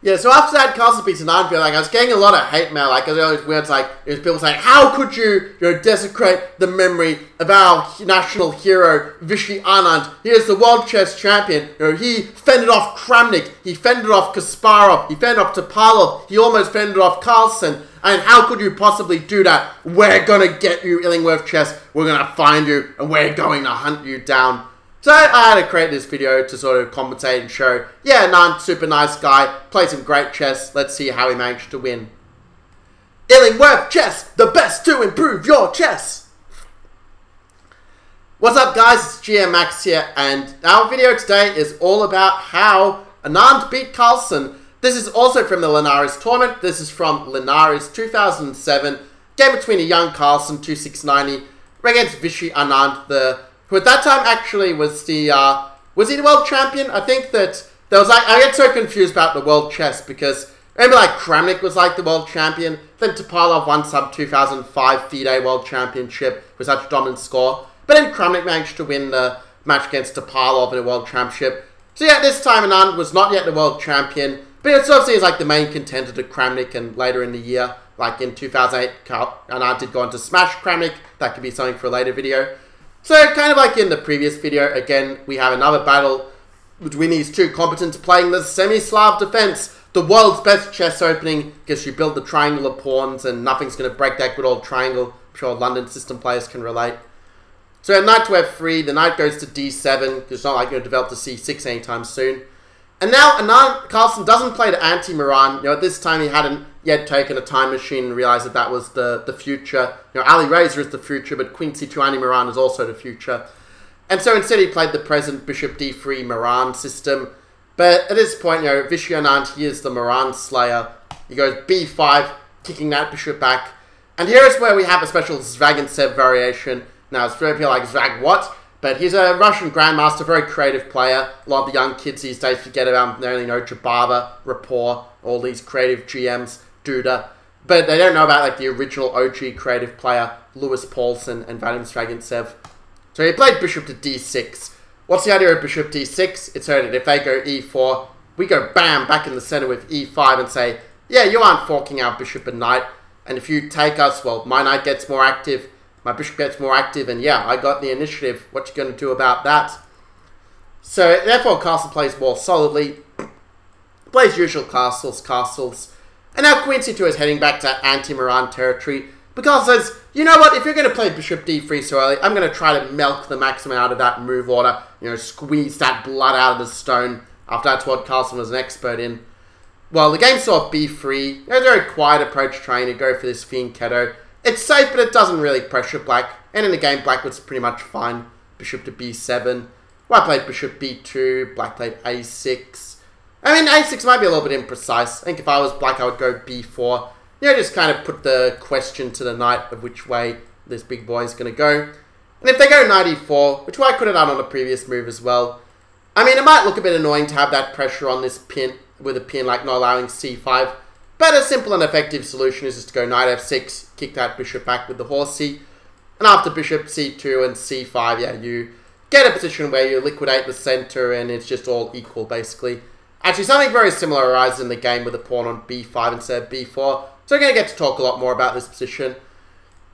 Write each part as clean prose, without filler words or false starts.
Yeah, so after that castle piece in Anfield, like I was getting a lot of hate mail, like there was words like it was people saying, "How could you, desecrate the memory of our national hero Vishy Anand? He is the world chess champion. He fended off Kramnik, he fended off Kasparov, he fended off Topalov, he almost fended off Carlsen. And how could you possibly do that? We're gonna get you, Illingworth Chess. We're gonna find you, and we're going to hunt you down." So I had to create this video to sort of compensate and show, yeah, Anand, super nice guy, plays some great chess, let's see how he managed to win. Illingworth Chess, the best to improve your chess! What's up guys, it's GM Max here, and our video today is all about how Anand beat Carlsen. This is also from the Linares tournament, this is from Linares 2007, game between a young Carlsen, 2690, against Vishy Anand, who at that time actually was he the world champion? I think that there was like, I get so confused about the world chess because remember like Kramnik was like the world champion, then Topalov won some 2005 FIDE world championship with such a dominant score, but then Kramnik managed to win the match against Topalov in a world championship. So yeah, this time Anand was not yet the world champion, but it's obviously is like the main contender to Kramnik, and later in the year, like in 2008, Anand did go on to smash Kramnik. That could be something for a later video. So, kind of like in the previous video, again, we have another battle between these two combatants playing the Semi-Slav defense, the world's best chess opening, because you build the triangular pawns and nothing's going to break that good old triangle. I'm sure London system players can relate. So, knight to f3, the knight goes to d7, because it's not like you're going to develop to c6 anytime soon. And now, Anand Carlsen doesn't play to anti-Moran. At this time he hadn't yet taken a time machine and realized that that was the future. Ali Razor is the future, but Queen c2 anti-Moran is also the future. And so instead he played the present bishop d3 Moran system. But at this point, Vishy Anand, he is the Moran slayer. He goes b5, kicking that bishop back. And here is where we have a special Zvagintsev variation. Now, it's very people like Zvag what? But he's a Russian grandmaster, very creative player. A lot of the young kids these days forget about him. They only know Jabava, Rapport, all these creative GMs, Duda. But they don't know about like the original OG creative player, Lewis Paulson and Vadim Zvagintsev. So he played bishop to d6. What's the idea of bishop d6? It's heard that if they go e4, we go bam, back in the center with e5 and say, yeah, you aren't forking our bishop and knight. And if you take us, well, my knight gets more active. My bishop gets more active, and yeah, I got the initiative. What you going to do about that? So, therefore, Castle plays more solidly. Plays usual castles. And now Queen c2 is heading back to anti-Moran territory. Because says, you know what, if you're going to play bishop d3 so early, I'm going to try to milk the maximum out of that move order. Squeeze that blood out of the stone. After that's what Carlsen was an expert in. Well, the game saw b3. It was a very quiet approach trying to go for this fianchetto. It's safe, but it doesn't really pressure black. And in the game, black was pretty much fine. Bishop to b7. White played bishop b2. Black played a6. I mean, a6 might be a little bit imprecise. I think if I was black, I would go b4. Just kind of put the question to the knight of which way this big boy is going to go. And if they go knight e4, which I could have done on the previous move as well. I mean, it might look a bit annoying to have that pressure on this pin, with a pin like not allowing c5. But a simple and effective solution is just to go knight f6, kick that bishop back with the horsey. And after bishop c2 and c5, yeah, you get a position where you liquidate the center and it's just all equal, basically. Actually, something very similar arises in the game with a pawn on b5 instead of b4. So we're going to get to talk a lot more about this position.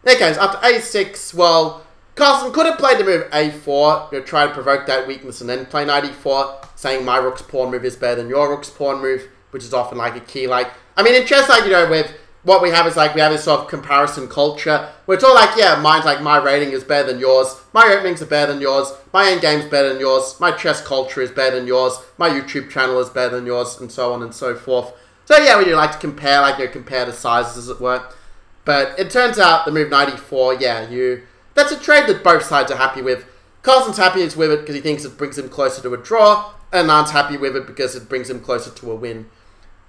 Okay, so after a6, well, Carlsen could have played the move a4, try to provoke that weakness and then play knight e4, saying my rook's pawn move is better than your rook's pawn move, which is often like a key, like, I mean, in chess, like, with what we have is, like, we have this sort of comparison culture, where it's all like, yeah, mine's like, my rating is better than yours, my openings are better than yours, my endgame's better than yours, my chess culture is better than yours, my YouTube channel is better than yours, and so on and so forth. So, yeah, we do like to compare, like, compare the sizes, as it were. But it turns out the move knight e4, yeah, that's a trade that both sides are happy with. Carlsen's happy with it because he thinks it brings him closer to a draw, and Anand's happy with it because it brings him closer to a win.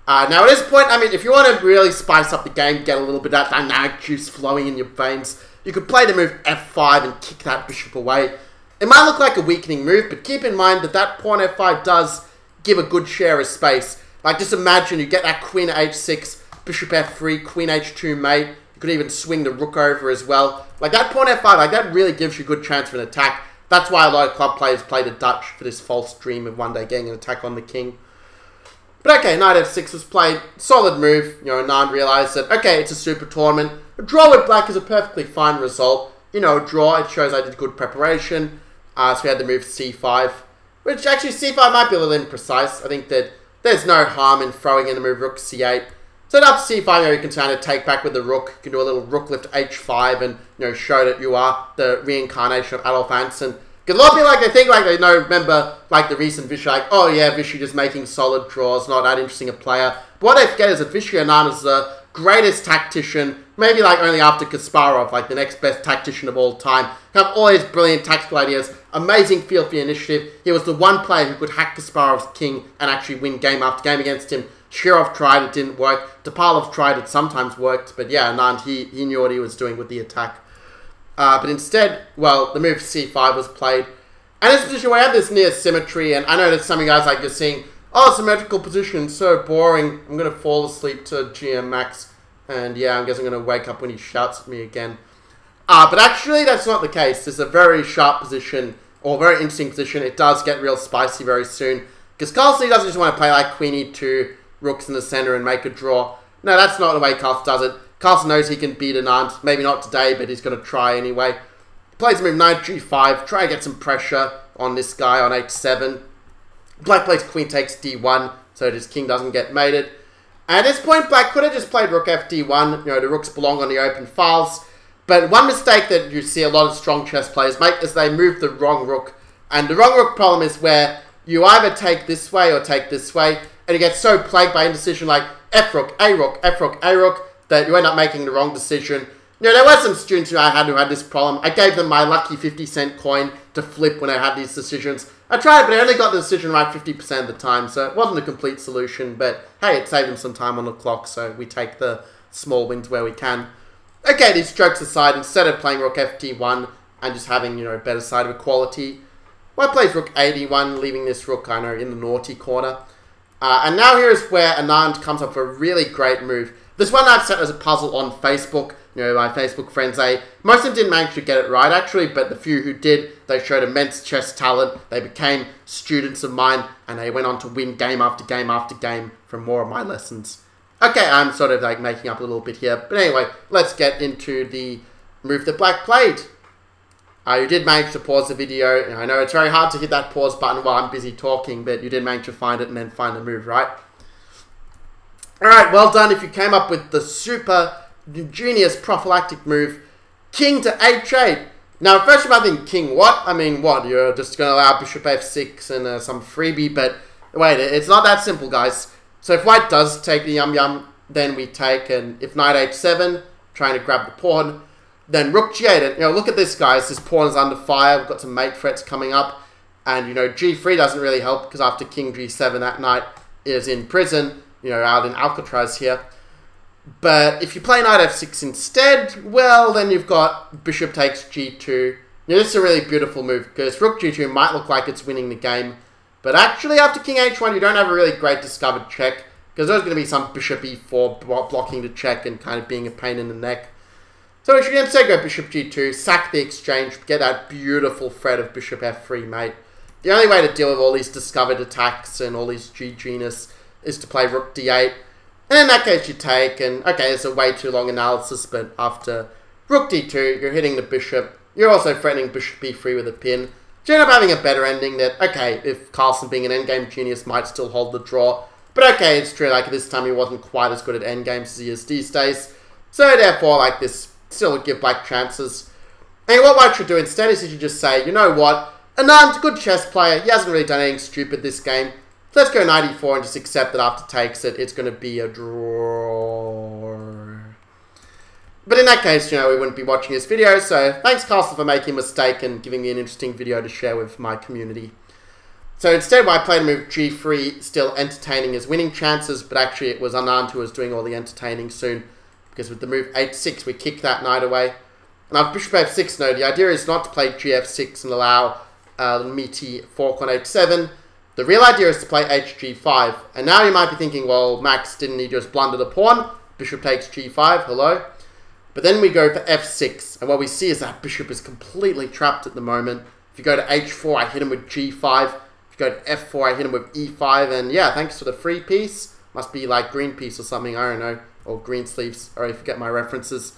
Now, at this point, I mean, if you want to really spice up the game, get a little bit of that dynamic juice flowing in your veins, you could play the move f5 and kick that bishop away. It might look like a weakening move, but keep in mind that that pawn f5 does give a good share of space. Like, just imagine you get that queen h6, bishop f3, queen h2 mate. You could even swing the rook over as well. Like, that pawn f5, like, that really gives you a good chance for an attack. That's why a lot of club players play the Dutch for this false dream of one day getting an attack on the king. But okay, knight f6 was played. Solid move. You know, Anand realized that, okay, it's a super tournament. A draw with black is a perfectly fine result. You know, a draw, it shows I did good preparation. So we had the move c5. Which actually, c5 might be a little imprecise. I think that there's no harm in throwing in the move rook c8. So after c5, you know, you can kind of take back with the rook. You can do a little rook lift h5 and, you know, show that you are the reincarnation of Adolf Hansen. Because a lot of people, like, they think, like, they know, remember, like, the recent Vishy, like, oh, yeah, Vishy just making solid draws, not that interesting a player. But what they forget is that Vishy Anand is the greatest tactician, maybe, like, only after Kasparov, like, the next best tactician of all time. Have all his brilliant tactical ideas, amazing feel for the initiative. He was the one player who could hack Kasparov's king and actually win game after game against him. Shirov tried, it didn't work. Topalov tried, it sometimes worked. But yeah, Anand, he knew what he was doing with the attack. But instead, well, the move c5 was played. And it's a position where I have this near symmetry, and I know that some of you guys, like, you're seeing, oh, symmetrical position, so boring. I'm going to fall asleep to GM Max. And yeah, I guess I'm going to wake up when he shouts at me again. But actually, that's not the case. It's a very sharp position, or very interesting position. It does get real spicy very soon. Because Carlsen doesn't just want to play like Queen e2, rooks in the center and make a draw. No, that's not the way Carlsen does it. Carlsen knows he can beat Anand. Maybe not today, but he's going to try anyway. He plays move knight g5. Try and get some pressure on this guy on h7. Black plays queen takes d1, so that his king doesn't get mated. At this point, black could have just played rook fd1. You know, the rooks belong on the open files. But one mistake that you see a lot of strong chess players make is they move the wrong rook. And the wrong rook problem is where you either take this way or take this way, and you get so plagued by indecision like f-rook, a-rook, f-rook, a-rook, that you end up making the wrong decision. You know, there were some students who had this problem. I gave them my lucky 50-cent coin to flip when I had these decisions. I tried, but I only got the decision right 50% of the time, so it wasn't a complete solution. But hey, it saved them some time on the clock, so we take the small wins where we can. Okay, these jokes aside, instead of playing rook ft1 and just having, you know, better side of equality, well, I played rook a1, leaving this rook, I know, in the naughty corner. And now here is where Anand comes up with a really great move. This one I've set as a puzzle on Facebook. You know, my Facebook friends, most of them didn't manage to get it right, actually, but the few who did, they showed immense chess talent. They became students of mine, and they went on to win game after game after game from more of my lessons. Okay, I'm sort of like making up a little bit here, but anyway, let's get into the move that black played. You did manage to pause the video. I know it's very hard to hit that pause button while I'm busy talking, but you did manage to find it and then find the move, right? Alright, well done if you came up with the super genius prophylactic move, king to h8. Now, first you might think, king what? I mean, what? You're just going to allow bishop f6 and some freebie, but wait, it's not that simple, guys. So if white does take the yum-yum, then we take, and if knight h7, trying to grab the pawn, then rook g8, and, you know, look at this, guys. This pawn is under fire. We've got some mate threats coming up. And, you know, g3 doesn't really help because after king g7, that knight is in prison, you know, out in Alcatraz here. But if you play knight f6 instead, well, then you've got bishop takes g2. You know, this is a really beautiful move because rook g2 might look like it's winning the game. But actually, after king h1, you don't have a really great discovered check because there's going to be some bishop e4 blocking the check and kind of being a pain in the neck. So we should instead go bishop g2, sack the exchange, get that beautiful threat of bishop f3, mate. The only way to deal with all these discovered attacks and all these GG-ness is to play rook d8. And in that case you take, and okay, it's a way too long analysis, but after rook d2, you're hitting the bishop. You're also threatening bishop e3 with a pin. You end up having a better ending that, okay, if Carlsen being an endgame genius might still hold the draw. But okay, it's true, like this time he wasn't quite as good at endgames as he is these days. So therefore, like this still would give black chances. And what white should do instead is he should just say, you know what, Anand's a good chess player, he hasn't really done anything stupid this game. So let's go knight e4 and just accept that after takes it, it's going to be a draw. But in that case, you know, we wouldn't be watching this video, so thanks Carlsen for making a mistake and giving me an interesting video to share with my community. So instead, I played a move g3, still entertaining his winning chances, but actually it was Anand who was doing all the entertaining soon. Because with the move h6, we kick that knight away. And after bishop f6, no, the idea is not to play gf6 and allow the meaty fork on h7. The real idea is to play hg5. And now you might be thinking, well, Max, didn't he just blunder the pawn? Bishop takes g5, hello? But then we go for f6. And what we see is that bishop is completely trapped at the moment. If you go to h4, I hit him with g5. If you go to f4, I hit him with e5, and yeah, thanks to the free piece. Must be like green piece or something, I don't know. Or green sleeves, I already forget my references.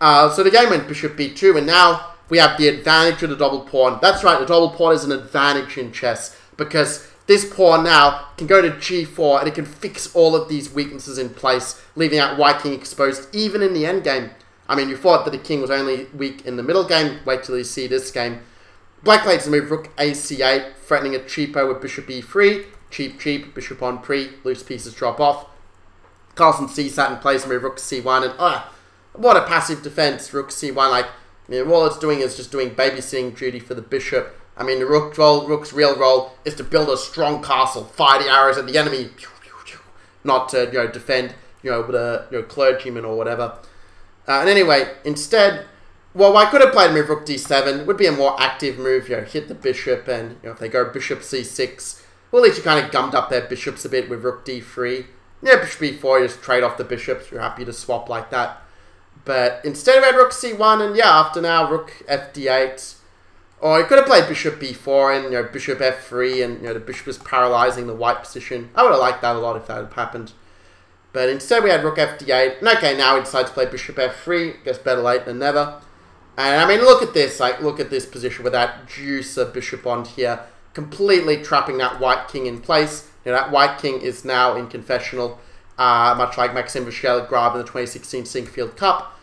So the game went bishop b2, and now we have the advantage of the double pawn. That's right, the double pawn is an advantage in chess, because this pawn now can go to g4, and it can fix all of these weaknesses in place, leaving out white king exposed, even in the endgame. I mean, you thought that the king was only weak in the middle game. Wait till you see this game. Black plays the move rook ac8, threatening a cheapo with bishop e3. Cheap, bishop on pre, loose pieces drop off. Carlsen sees that and plays the move rook c1, and what a passive defense, rook c1. Like, I mean, all it's doing is just doing babysitting duty for the bishop. I mean, the rook's real role is to build a strong castle, fire the arrows at the enemy, not to defend with a clergyman or whatever. And anyway, instead, well, I could have played move rook d7. It would be a more active move, hit the bishop, and if they go bishop c6, well, at least you kind of gummed up their bishops a bit with rook d3. Yeah, bishop e4, you just trade off the bishops. You're happy to swap like that. But instead we had rook c1, and yeah, after now, rook fd8. Or you could have played bishop b4 and bishop f3, and the bishop is paralyzing the white position. I would have liked that a lot if that had happened. But instead we had rook fd8, and okay, now we decide to play bishop f3. Guess better late than never. And I mean, look at this, look at this position with that juicer bishop on here, completely trapping that white king in place. That white king is now in confessional, much like Maxim Vachier-Lagrave in the 2016 Sinquefield Cup.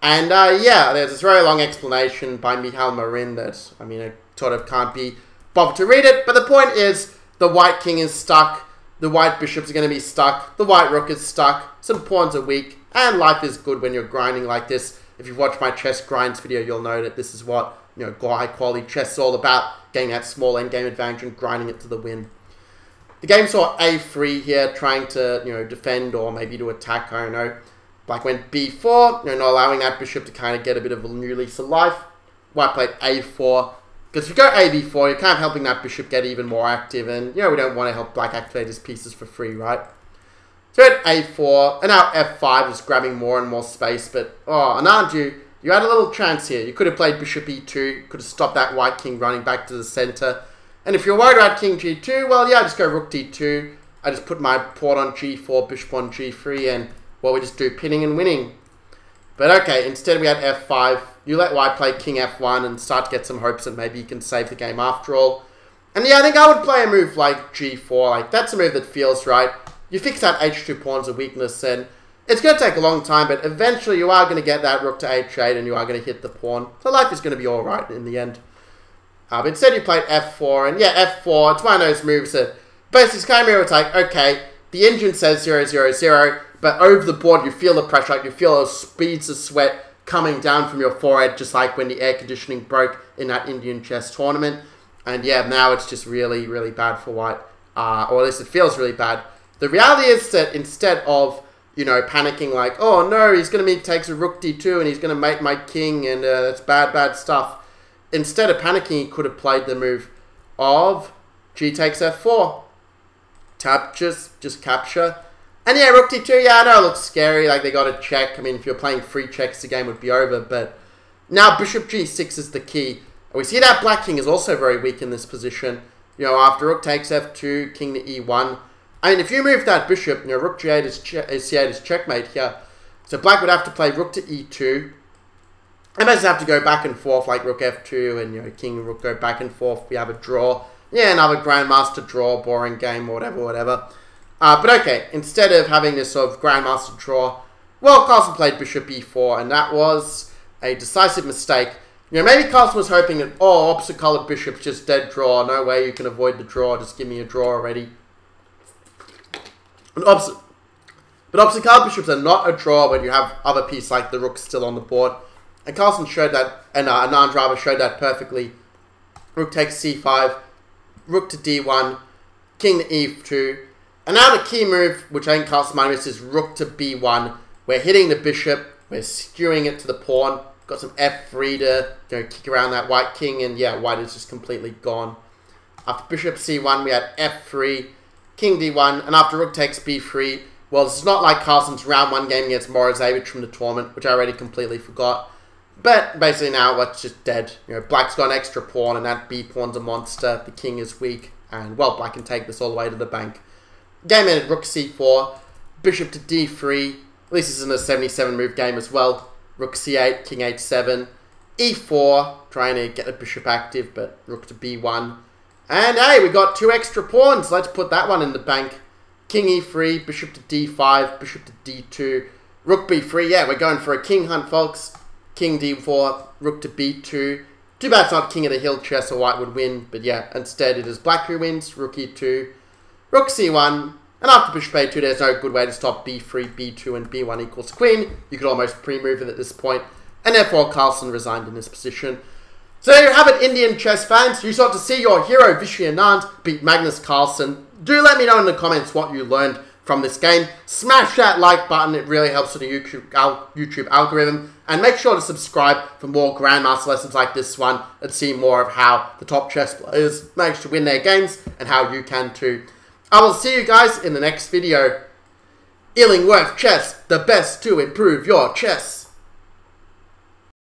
And yeah, there's this very long explanation by Michal Marin that, I mean, I sort of can't be bothered to read it. But the point is, the white king is stuck, the white bishops are going to be stuck, the white rook is stuck, some pawns are weak, and life is good when you're grinding like this. If you've watched my chess grinds video, you'll know that this is what high quality chess is all about, getting that small endgame advantage and grinding it to the win. The game saw a3 here, trying to defend or maybe to attack, I don't know. Black went b4, not allowing that bishop to kind of get a bit of a new lease of life. White played a4, because if you go a4, you're kind of helping that bishop get even more active, and we don't want to help black activate his pieces for free, right? So at a4, and now f5 is grabbing more and more space, but Anand, you had a little chance here. You could have played bishop e2, could have stopped that white king running back to the center. And if you're worried about king g2, well, yeah, just go rook d2. I just put my pawn on g4, bishop on g3, and, well, we just do pinning and winning. But okay, instead we had f5. You let white play king f1 and start to get some hopes that maybe you can save the game after all. And yeah, I think I would play a move like g4. Like, that's a move that feels right. You fix that h2 pawn's a weakness, and it's going to take a long time, but eventually you are going to get that rook to h8, and you are going to hit the pawn. So life is going to be alright in the end. But instead you played f4, and yeah, f4, it's one of those moves that basically it's kind of where it's like, okay, the engine says 0, 0, 0, but over the board you feel the pressure, like you feel those speeds of sweat coming down from your forehead, just like when the air conditioning broke in that Indian chess tournament. And yeah, now it's just really, really bad for white, or at least it feels really bad. The reality is that instead of, panicking like, oh no, he's going to takes a rook d2 and he's going to make my king, and that's bad, bad stuff. Instead of panicking, he could have played the move of g takes f4. Tap, just capture. And yeah, rook d2, yeah, I know it looks scary, like they got a check. I mean, if you're playing free checks, the game would be over, but now bishop g6 is the key. We see that black king is also very weak in this position. After rook takes f2, king to e1. I mean, if you move that bishop, rook g8 is c8 is checkmate here. So black would have to play rook to e2. And basically have to go back and forth like rook f2 and king and rook go back and forth. We have a draw. Yeah, another grandmaster draw, boring game or whatever. But okay, instead of having this sort of grandmaster draw, well, Carlsen played bishop e4, and that was a decisive mistake. Maybe Carlsen was hoping that, opposite colored bishop's just dead draw. No way you can avoid the draw. Just give me a draw already. But opposite colored bishops are not a draw when you have other pieces like the rook still on the board. And Carlsen showed that, and Anand rather showed that perfectly. Rook takes c5, rook to d1, king to e2. And now the key move, which I think Carlsen might miss, is rook to b1. We're hitting the bishop, we're skewing it to the pawn. Got some f3 to kick around that white king, and yeah, white is just completely gone. After bishop c1, we had f3, king d1, and after rook takes b3, well, this is not like Carlsen's round 1 game against Morozevich from the tournament, which I already completely forgot. But basically now, it's just dead. Black's got an extra pawn, and that b pawn's a monster. The king is weak. And, well, Black can take this all the way to the bank. Game ended rook c4, bishop to d3. At least this isn't a 77 move game as well. Rook c8, king h7, e4, trying to get the bishop active, but rook to b1. And hey, we got 2 extra pawns. Let's put that one in the bank. King e3, bishop to d5, bishop to d2, rook b3. Yeah, we're going for a king hunt, folks. King d4, rook to b2. Too bad it's not king of the hill chess, so white would win. But yeah, instead it is black who wins. Rook e2, rook c1. And after bishop a2, there's no good way to stop b3, b2, and b1 equals queen. You could almost pre-move it at this point. And therefore, Carlsen resigned in this position. So there you have it, Indian chess fans. You sought to see your hero, Vishy Anand, beat Magnus Carlsen. Do let me know in the comments what you learned from this game. Smash that like button. It really helps with the YouTube algorithm. And make sure to subscribe for more Grandmaster lessons like this one and see more of how the top chess players manage to win their games and how you can too. I will see you guys in the next video. Illingworth Chess, the best to improve your chess.